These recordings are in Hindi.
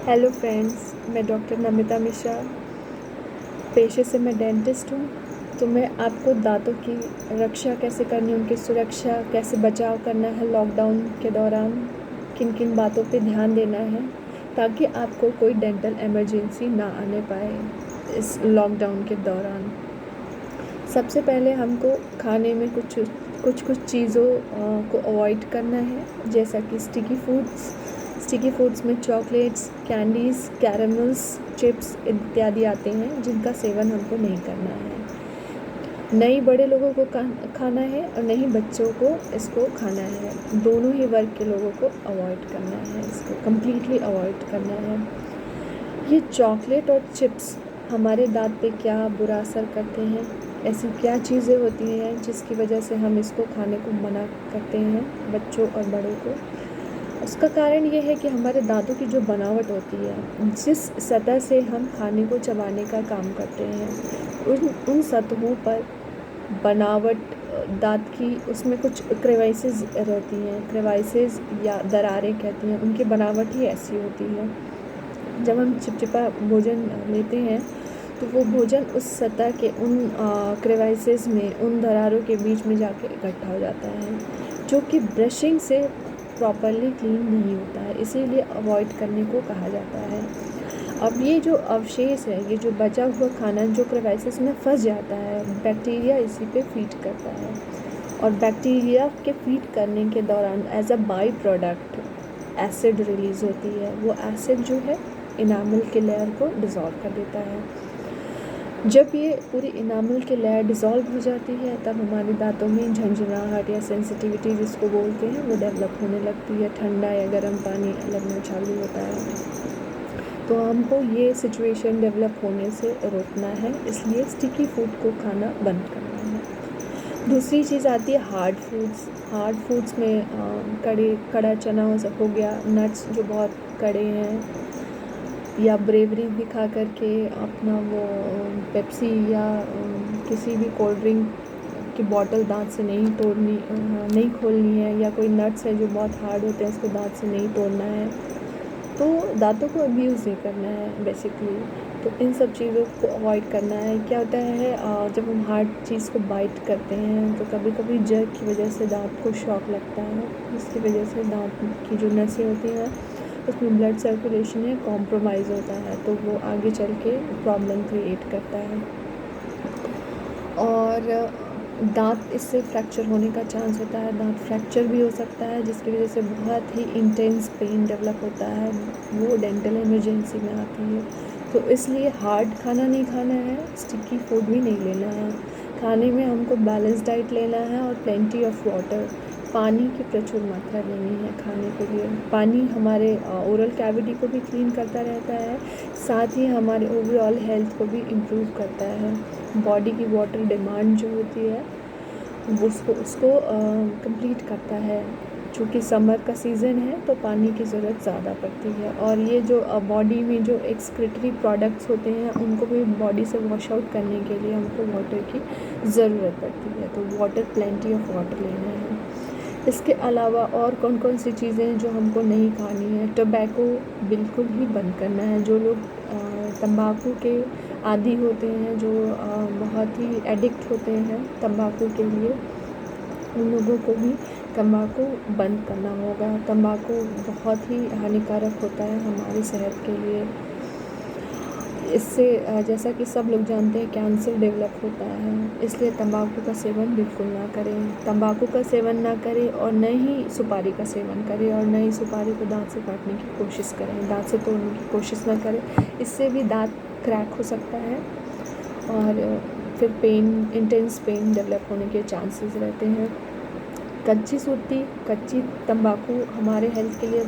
हेलो फ्रेंड्स, मैं डॉक्टर नमिता मिश्रा। पेशे से मैं डेंटिस्ट हूँ। तो मैं आपको दांतों की रक्षा कैसे करनी है, उनकी सुरक्षा कैसे बचाव करना है लॉकडाउन के दौरान, किन किन बातों पे ध्यान देना है ताकि आपको कोई डेंटल इमरजेंसी ना आने पाए इस लॉकडाउन के दौरान। सबसे पहले हमको खाने में कुछ चीज़ों को अवॉइड करना है, जैसा कि स्टिकी फूड्स में चॉकलेट्स, कैंडीज़, कैरमल्स, चिप्स इत्यादि आते हैं जिनका सेवन हमको नहीं करना है। नहीं बड़े लोगों को खाना है और नहीं बच्चों को इसको खाना है। दोनों ही वर्ग के लोगों को अवॉइड करना है, इसको कम्प्लीटली अवॉइड करना है। ये चॉकलेट और चिप्स हमारे दांत पे क्या बुरा असर करते हैं, ऐसी क्या चीज़ें होती हैं जिसकी वजह से हम इसको खाने को मना करते हैं बच्चों और बड़ों को। उसका कारण ये है कि हमारे दांतों की जो बनावट होती है, जिस सतह से हम खाने को चबाने का काम करते हैं, उन सतहों पर बनावट दांत की, उसमें कुछ क्रेवाइसेस रहती हैं, क्रेवाइसेस या दरारें कहती हैं, उनकी बनावट ही ऐसी होती है। जब हम चिपचिपा भोजन लेते हैं तो वो भोजन उस सतह के उन क्रेवाइसेस में, उन दरारों के बीच में जाके इकट्ठा हो जाता है, जो कि ब्रशिंग से प्रॉपरली क्लीन नहीं होता है, इसीलिए अवॉइड करने को कहा जाता है। अब ये जो अवशेष है, ये जो बचा हुआ खाना जो क्रेवाइसेस में फंस जाता है, बैक्टीरिया इसी पे फीड करता है, और बैक्टीरिया के फीड करने के दौरान as a byproduct acid release होती है। वो एसिड जो है इनामल के लेयर को डिज़ोल्व कर देता है। जब ये पूरी इनामल की लेयर डिज़ोल्व हो जाती है, तब हमारे दांतों में झंझनाहट या सेंसिटिविटी जिसको बोलते हैं वो डेवलप होने लगती है। ठंडा या गर्म पानी लगना चालू होता है। तो हमको ये सिचुएशन डेवलप होने से रोकना है, इसलिए स्टिकी फूड को खाना बंद करना है। दूसरी चीज़ आती है हार्ड फूड्स में कड़ा चना हो गया, नट्स जो बहुत कड़े हैं, या ब्रेवरी दिखा करके अपना वो पेप्सी या किसी भी कोल्ड ड्रिंक की बॉटल दांत से नहीं खोलनी है, या कोई नट्स है जो बहुत हार्ड होते हैं उसको दांत से नहीं तोड़ना है। तो दांतों को अब्यूज़ नहीं करना है बेसिकली। तो इन सब चीज़ों को अवॉइड करना है। क्या होता है, जब हम हार्ड चीज़ को बाइट करते हैं तो कभी कभी जर्क की वजह से दांत को शॉक लगता है, जिसकी वजह से दांत की जो नसें होती हैं उसमें ब्लड सर्कुलेशन है कॉम्प्रोमाइज़ होता है, तो वो आगे चल के प्रॉब्लम क्रिएट करता है। और दांत इससे फ्रैक्चर होने का चांस होता है, दांत फ्रैक्चर भी हो सकता है, जिसकी वजह से बहुत ही इंटेंस पेन डेवलप होता है, वो डेंटल इमरजेंसी में आती है। तो इसलिए हार्ड खाना नहीं खाना है, स्टिकी फूड भी नहीं लेना है। खाने में हमको बैलेंस डाइट लेना है और प्लेंटी ऑफ वाटर, पानी की प्रचुर मात्रा लेनी है खाने के लिए। पानी हमारे ओरल कैविटी को भी क्लीन करता रहता है, साथ ही हमारे ओवरऑल हेल्थ को भी इम्प्रूव करता है। बॉडी की वाटर डिमांड जो होती है उसको कंप्लीट करता है। चूँकि समर का सीज़न है तो पानी की ज़रूरत ज़्यादा पड़ती है, और ये जो बॉडी में जो एक्सक्रीटरी प्रोडक्ट्स होते हैं उनको भी बॉडी से वॉश आउट करने के लिए हमको वाटर की ज़रूरत पड़ती है। तो वाटर, प्लेंटी ऑफ वाटर लेना है। इसके अलावा और कौन कौन सी चीज़ें जो हमको नहीं खानी है, टोबैको बिल्कुल ही बंद करना है। जो लोग तंबाकू के आदी होते हैं, जो बहुत ही एडिक्ट होते हैं तंबाकू के लिए, उन लोगों को भी तंबाकू बंद करना होगा। तंबाकू बहुत ही हानिकारक होता है हमारी सेहत के लिए। इससे जैसा कि सब लोग जानते हैं कैंसर डेवलप होता है, इसलिए तंबाकू का सेवन बिल्कुल ना करें। तंबाकू का सेवन ना करें और न ही सुपारी का सेवन करें, और न ही सुपारी को दांत से काटने की कोशिश करें, दांत से तोड़ने की कोशिश ना करें। इससे भी दांत क्रैक हो सकता है और फिर इंटेंस पेन डेवलप होने के चांसेस रहते हैं। कच्ची तंबाकू हमारे हेल्थ के लिए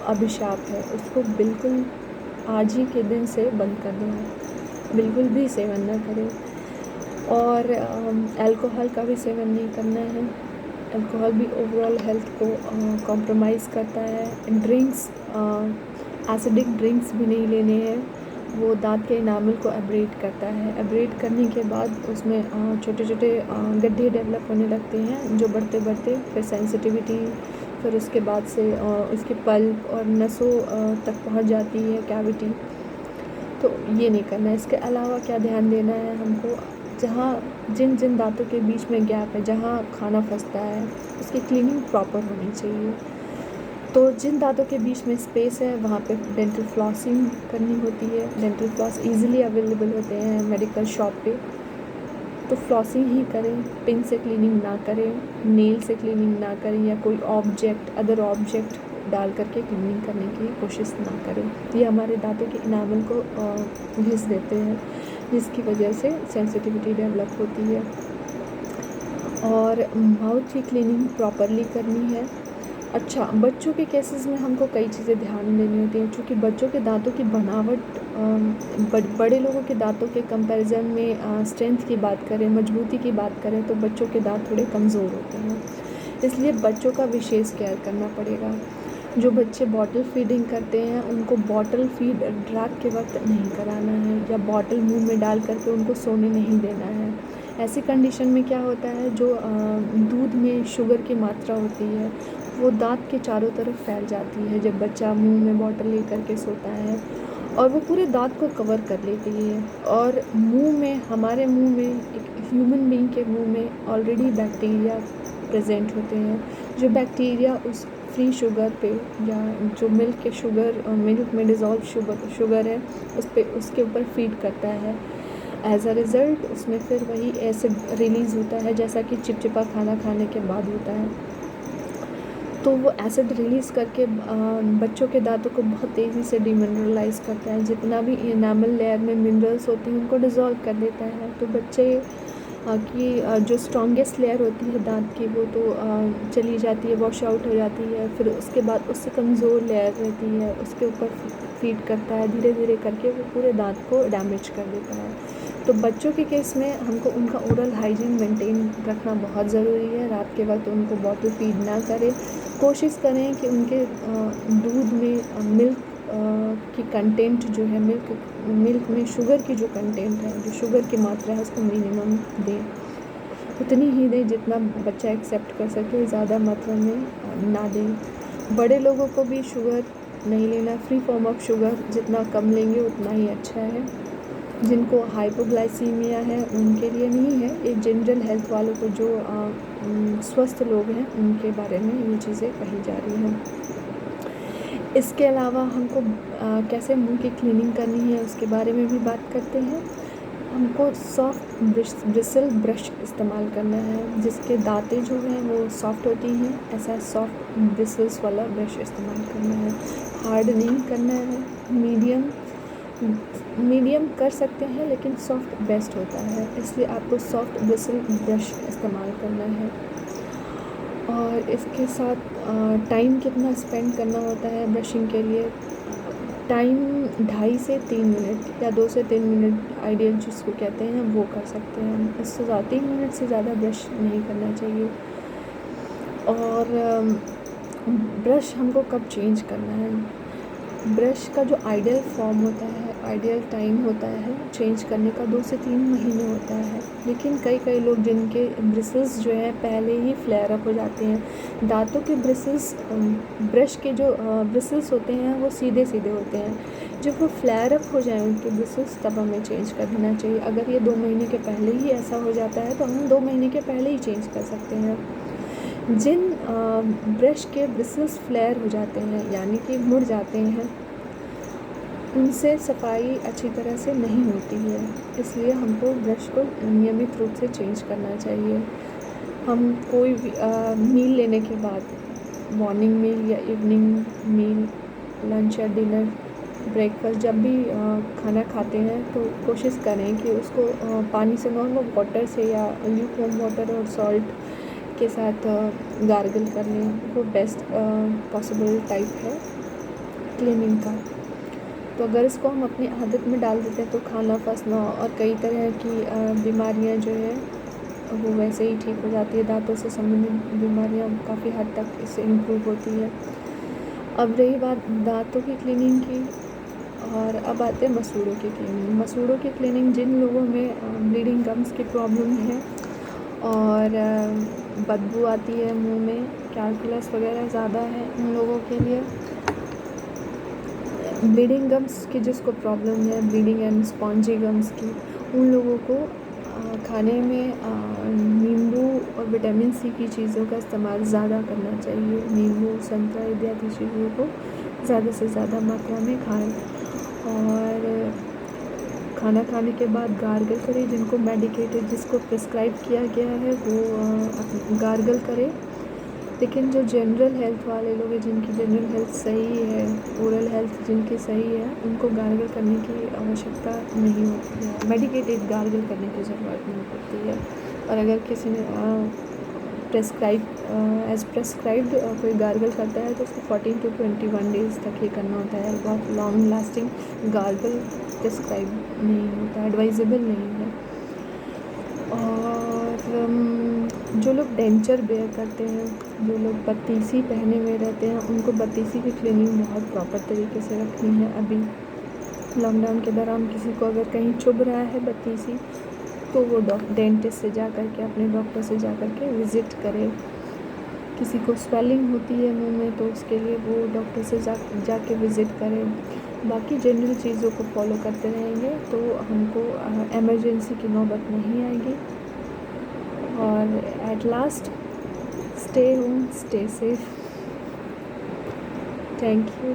अभिशाप है, उसको बिल्कुल आज ही के दिन से बंद कर दें, बिल्कुल भी सेवन ना करें। और अल्कोहल का भी सेवन नहीं करना है, अल्कोहल भी ओवरऑल हेल्थ को कॉम्प्रोमाइज़ करता है। ड्रिंक्स, एसिडिक ड्रिंक्स भी नहीं लेने हैं, वो दांत के इनामल को एब्रेट करता है। एब्रेट करने के बाद उसमें छोटे छोटे गड्ढे डेवलप होने लगते हैं, जो बढ़ते बढ़ते फिर सेंसिटिविटी फिर उसके बाद से उसके पल्प और नसों तक पहुंच जाती है कैविटी। तो ये नहीं करना है। इसके अलावा क्या ध्यान देना है हमको, जहाँ जिन जिन दांतों के बीच में गैप है, जहाँ खाना फंसता है, उसकी क्लीनिंग प्रॉपर होनी चाहिए। तो जिन दांतों के बीच में स्पेस है वहाँ पे डेंटल फ्लॉसिंग करनी होती है। डेंटल फ्लॉस इजीली अवेलेबल होते हैं मेडिकल शॉप पे, तो फ्लॉसिंग ही करें, पिन से क्लीनिंग ना करें, नेल से क्लीनिंग ना करें, या कोई अदर ऑब्जेक्ट डाल करके क्लीनिंग करने की कोशिश ना करें। ये हमारे दांतों के इनामल को घिस देते हैं, जिसकी वजह से सेंसिटिविटी डेवलप होती है। और माउथ की क्लीनिंग प्रॉपरली करनी है। अच्छा, बच्चों के केसेस में हमको कई चीज़ें ध्यान देनी होती हैं, क्योंकि बच्चों के दांतों की बनावट बड़े लोगों के दांतों के कंपैरिजन में स्ट्रेंथ की बात करें, मजबूती की बात करें, तो बच्चों के दांत थोड़े कमज़ोर होते हैं। इसलिए बच्चों का विशेष केयर करना पड़ेगा। जो बच्चे बॉटल फीडिंग करते हैं उनको बॉटल फीड रात के वक्त नहीं कराना है, या बॉटल मुंह में डाल करके उनको सोने नहीं देना है। ऐसी कंडीशन में क्या होता है, जो दूध में शुगर की मात्रा होती है वो दांत के चारों तरफ फैल जाती है जब बच्चा मुंह में बॉटल ले करके सोता है, और वो पूरे दांत को कवर कर लेती है। और हमारे मुंह में, एक ह्यूमन बीइंग के मुंह में ऑलरेडी बैक्टीरिया प्रेजेंट होते हैं। जो बैक्टीरिया उस फ्री शुगर पे, या जो मिल्क में डिज़ोल्व शुगर है उसके ऊपर फीड करता है। एज अ रिज़ल्ट उसमें फिर वही एसिड रिलीज़ होता है, जैसा कि चिपचिपा खाना खाने के बाद होता है। तो वो एसिड रिलीज़ करके बच्चों के दांतों को बहुत तेज़ी से डिमिनरलाइज करता है। जितना भी इनामल लेयर में मिनरल्स होते हैं उनको डिज़ोल्व कर देता है। तो बच्चे की जो स्ट्रॉन्गेस्ट लेयर होती है दांत की, वो तो चली जाती है, वॉश आउट हो जाती है। फिर उसके बाद उससे कमज़ोर लेयर रहती है, उसके ऊपर फीड करता है, धीरे धीरे करके वो पूरे दांत को डैमेज कर देता है। तो बच्चों के केस में हमको उनका ओरल हाइजीन मेंटेन रखना बहुत ज़रूरी है। रात के वक्त उनको बॉटल फीड ना करें। कोशिश करें कि उनके दूध में मिल्क की कंटेंट जो है, मिल्क में शुगर की जो कंटेंट है, जो शुगर की मात्रा है, उसको मिनिमम दें। उतनी ही दें जितना बच्चा एक्सेप्ट कर सके, ज़्यादा मात्रा में ना दें। बड़े लोगों को भी शुगर नहीं लेना, फ्री फॉर्म ऑफ शुगर जितना कम लेंगे उतना ही अच्छा है। जिनको हाइपोग्लाइसीमिया है उनके लिए नहीं है, ये जनरल हेल्थ वालों को, जो स्वस्थ लोग हैं उनके बारे में ये चीज़ें कही जा रही हैं। इसके अलावा हमको कैसे मुंह की क्लीनिंग करनी है उसके बारे में भी बात करते हैं। हमको सॉफ्ट ब्रिसल ब्रश इस्तेमाल करना है, जिसके दांतें जो हैं वो सॉफ्ट होती हैं। ऐसा सॉफ्ट ब्रिसल्स वाला ब्रश इस्तेमाल करना है, हार्ड नहीं करना है। मीडियम कर सकते हैं, लेकिन सॉफ्ट बेस्ट होता है, इसलिए आपको सॉफ्ट ब्रिसल ब्रश इस्तेमाल करना है। और इसके साथ टाइम कितना स्पेंड करना होता है ब्रशिंग के लिए, टाइम 2.5 से 3 मिनट या 2 से 3 मिनट आइडियल जिसको कहते हैं वो कर सकते हैं। इससे ज़्यादा 3 मिनट से ज़्यादा ब्रश नहीं करना चाहिए। और ब्रश हमको कब चेंज करना है, ब्रश का जो आइडियल फॉर्म होता है, आइडियल टाइम होता है चेंज करने का 2 से 3 महीने होता है। लेकिन कई लोग जिनके ब्रिसल्स जो है पहले ही फ्लेयर अप हो जाते हैं। दांतों के ब्रिसल्स, ब्रश के जो ब्रिसल्स होते हैं वो सीधे सीधे होते हैं। जब वो फ्लेयर अप हो जाए उनके ब्रिसल्स, तब हमें चेंज कर देना चाहिए। अगर ये 2 महीने के पहले ही ऐसा हो जाता है तो हम 2 महीने के पहले ही चेंज कर सकते हैं। जिन ब्रश के ब्रिसल्स फ्लेयर हो जाते हैं, यानी कि मुड़ जाते हैं, उनसे सफाई अच्छी तरह से नहीं होती है, इसलिए हमको ब्रश को नियमित रूप से चेंज करना चाहिए। हम कोई भी मील लेने के बाद, मॉर्निंग मील या इवनिंग मील, लंच या डिनर, ब्रेकफास्ट, जब भी खाना खाते हैं तो कोशिश करें कि उसको पानी से, नॉर्मल वाटर से या ल्यूकवार्म वाटर और सॉल्ट के साथ गार्गल कर लें। वो बेस्ट पॉसिबल टाइप है क्लीनिंग का। तो अगर इसको हम अपनी आदत में डाल देते हैं तो खाना फंसना और कई तरह की बीमारियां जो है वो वैसे ही ठीक हो जाती है। दांतों से संबंधित बीमारियां काफ़ी हद तक इससे इम्प्रूव होती है। अब रही बात दांतों की क्लीनिंग की, और अब आते हैं मसूड़ों की क्लीनिंग। मसूड़ों की क्लीनिंग जिन लोगों में ब्लीडिंग गम्स की प्रॉब्लम है और बदबू आती है मुंह में, कैल्कुलस वगैरह ज़्यादा है उन लोगों के लिए। ब्लीडिंग गम्स की जिसको प्रॉब्लम है, ब्लीडिंग एंड स्पॉन्जी गम्स की, उन लोगों को खाने में नींबू और विटामिन सी की चीज़ों का इस्तेमाल ज़्यादा करना चाहिए। नींबू, संतरा इत्यादि चीज़ों को ज़्यादा से ज़्यादा मात्रा में खाएं। और खाना खाने के बाद गार्गल करें। जिनको मेडिकेटेड, जिसको प्रिस्क्राइब किया गया है वो गार्गल करें। लेकिन जो जनरल हेल्थ वाले लोग हैं, जिनकी जनरल हेल्थ सही है, ओरल हेल्थ जिनकी सही है, उनको गार्गल करने की आवश्यकता नहीं होती है, मेडिकेटेड गार्गल करने की ज़रूरत नहीं पड़ती है। और अगर किसी ने एज प्रेस्क्राइब्ड कोई गार्गल करता है तो उसको 14 to 21 डेज़ तक ये करना होता है। बहुत लॉन्ग लास्टिंग गार्गल प्रिस्क्राइब नहीं होता, एडवाइजेबल नहीं है। और जो लोग डेंचर बेयर करते हैं, जो लोग बत्तीसी पहने हुए रहते हैं, उनको बत्तीसी की क्लीनिंग बहुत प्रॉपर तरीके से रखनी है। अभी लॉकडाउन के दौरान किसी को अगर कहीं चुभ रहा है बत्तीसी, तो वो डेंटिस्ट से जा कर के, अपने डॉक्टर से जा कर के विज़िट करे। किसी को स्वेलिंग होती है मुंह में, तो उसके लिए वो डॉक्टर से जाके विज़िट करें। बाकी जनरल चीज़ों को फॉलो करते रहेंगे तो हमको एमरजेंसी की नौबत नहीं आएगी। और at last, stay home, stay safe. Thank you.